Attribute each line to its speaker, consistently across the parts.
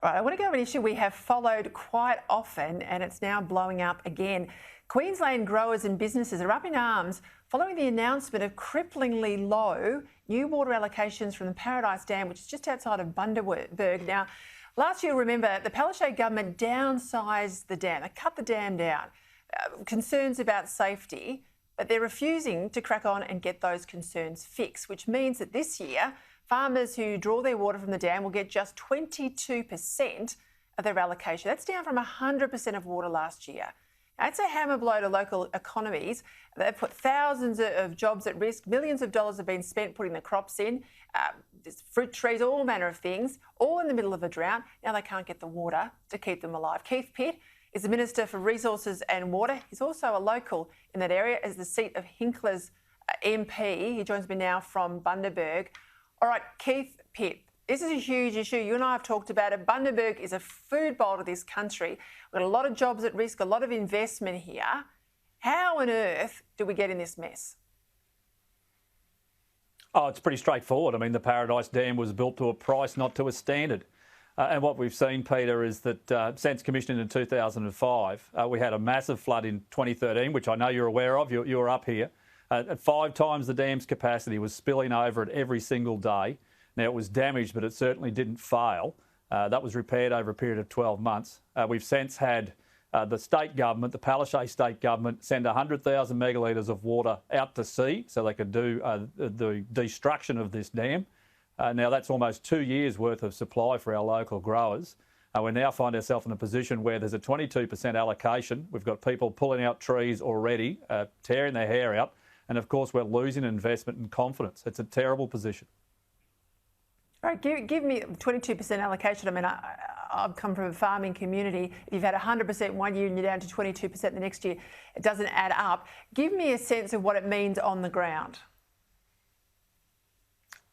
Speaker 1: Right, I want to go over an issue we have followed quite often, and it's now blowing up again. Queensland growers and businesses are up in arms following the announcement of cripplingly low new water allocations from the Paradise Dam, which is just outside of Bundaberg. Now, last year, remember, the Palaszczuk government downsized the dam. They cut the dam down. Concerns about safety, but they're refusing to crack on and get those concerns fixed, which means that this year, farmers who draw their water from the dam will get just 22% of their allocation. That's down from 100% of water last year. Now, it's a hammer blow to local economies. They've put thousands of jobs at risk. Millions of dollars have been spent putting the crops in. There's fruit trees, all manner of things, all in the middle of a drought. Now they can't get the water to keep them alive. Keith Pitt is the Minister for Resources and Water. He's also a local in that area as the seat of Hinkler's MP. He joins me now from Bundaberg. All right, Keith Pitt, this is a huge issue. You and I have talked about it. Bundaberg is a food bowl to this country. We've got a lot of jobs at risk, a lot of investment here. How on earth do we get in this mess?
Speaker 2: Oh, it's pretty straightforward. I mean, the Paradise Dam was built to a price, not to a standard. And what we've seen, Peter, is that since commissioning in 2005, we had a massive flood in 2013, which I know you're aware of. You were up here. At 5 times the dam's capacity, was spilling over it every single day. Now, it was damaged, but it certainly didn't fail. That was repaired over a period of 12 months. We've since had the state government, the Palaszczuk state government, send 100,000 megalitres of water out to sea so they could do the destruction of this dam. Now, that's almost 2 years' worth of supply for our local growers. We now find ourselves in a position where there's a 22% allocation. We've got people pulling out trees already, tearing their hair out. And, of course, we're losing investment and confidence. It's a terrible position.
Speaker 1: All right, give me 22% allocation. I mean, I've come from a farming community. If you've had 100% one year and you're down to 22% the next year, it doesn't add up. Give me a sense of what it means on the ground.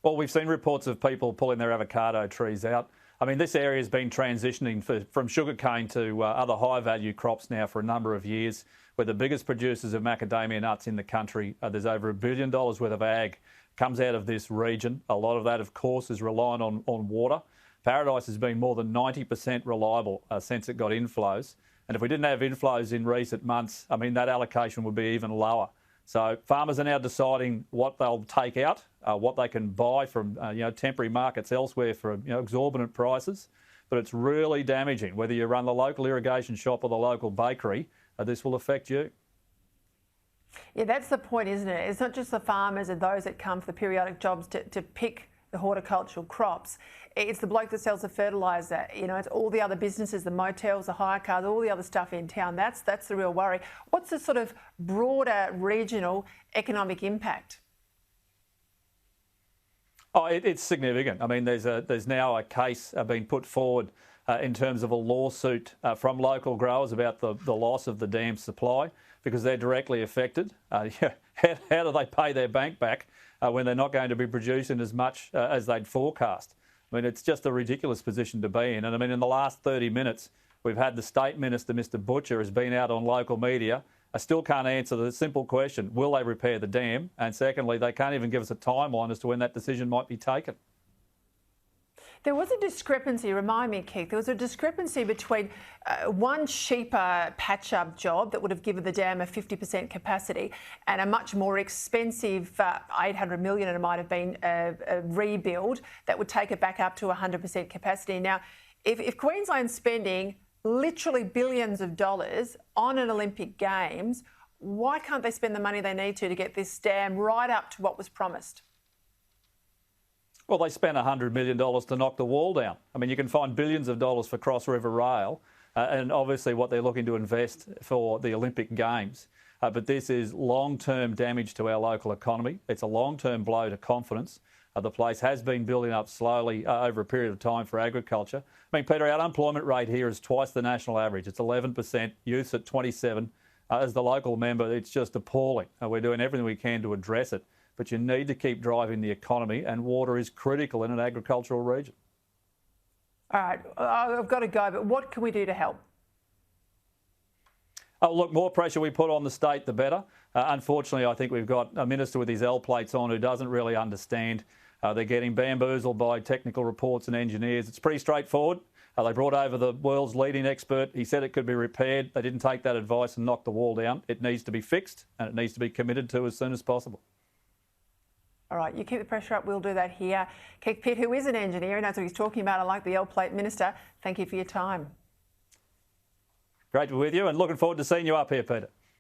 Speaker 2: Well, we've seen reports of people pulling their avocado trees out. I mean, this area has been transitioning from sugarcane to other high-value crops now for a number of years. We're the biggest producers of macadamia nuts in the country. There's over $1 billion worth of ag comes out of this region. A lot of that, of course, is reliant on water. Paradise has been more than 90% reliable since it got inflows. And if we didn't have inflows in recent months, I mean, that allocation would be even lower. So farmers are now deciding what they'll take out, what they can buy from temporary markets elsewhere for exorbitant prices. But it's really damaging. Whether you run the local irrigation shop or the local bakery, this will affect you.
Speaker 1: Yeah, that's the point, isn't it? It's not just the farmers and those that come for the periodic jobs to pick the horticultural crops. It's the bloke that sells the fertiliser. It's all the other businesses, the motels, the hire cars, all the other stuff in town. That's the real worry. What's the sort of broader regional economic impact?
Speaker 2: Oh, it's significant. I mean, there's now a case being put forward in terms of a lawsuit from local growers about the loss of the dam supply because they're directly affected. How do they pay their bank back when they're not going to be producing as much as they'd forecast? I mean, it's just a ridiculous position to be in. And I mean, in the last 30 minutes, we've had the State Minister, Mr Butcher, has been out on local media. I still can't answer the simple question, will they repair the dam? And secondly, they can't even give us a timeline as to when that decision might be taken.
Speaker 1: There was a discrepancy, remind me, Keith, there was a discrepancy between one cheaper patch-up job that would have given the dam a 50% capacity and a much more expensive $800 million, it might have been, a rebuild that would take it back up to 100% capacity. Now, if Queensland's spending literally billions of dollars on an Olympic Games, why can't they spend the money they need to get this dam right up to what was promised?
Speaker 2: Well, they spent $100 million to knock the wall down. I mean, you can find billions of dollars for Cross River Rail and obviously what they're looking to invest for the Olympic Games. But this is long-term damage to our local economy. It's a long-term blow to confidence. The place has been building up slowly over a period of time for agriculture. I mean, Peter, our unemployment rate here is twice the national average. It's 11%, youth's at 27%. As the local member, it's just appalling. We're doing everything we can to address it. But you need to keep driving the economy, and water is critical in an agricultural region.
Speaker 1: All right, I've got to go, but what can we do to help?
Speaker 2: Oh, look, more pressure we put on the state, the better. Unfortunately, I think we've got a minister with his L plates on who doesn't really understand. They're getting bamboozled by technical reports and engineers. It's pretty straightforward. They brought over the world's leading expert. He said it could be repaired. They didn't take that advice and knock the wall down. It needs to be fixed and it needs to be committed to as soon as possible.
Speaker 1: All right, you keep the pressure up. We'll do that here. Keith Pitt, who is an engineer and knows what he's talking about, unlike the L-plate minister, thank you for your time.
Speaker 2: Great to be with you and looking forward to seeing you up here, Peter.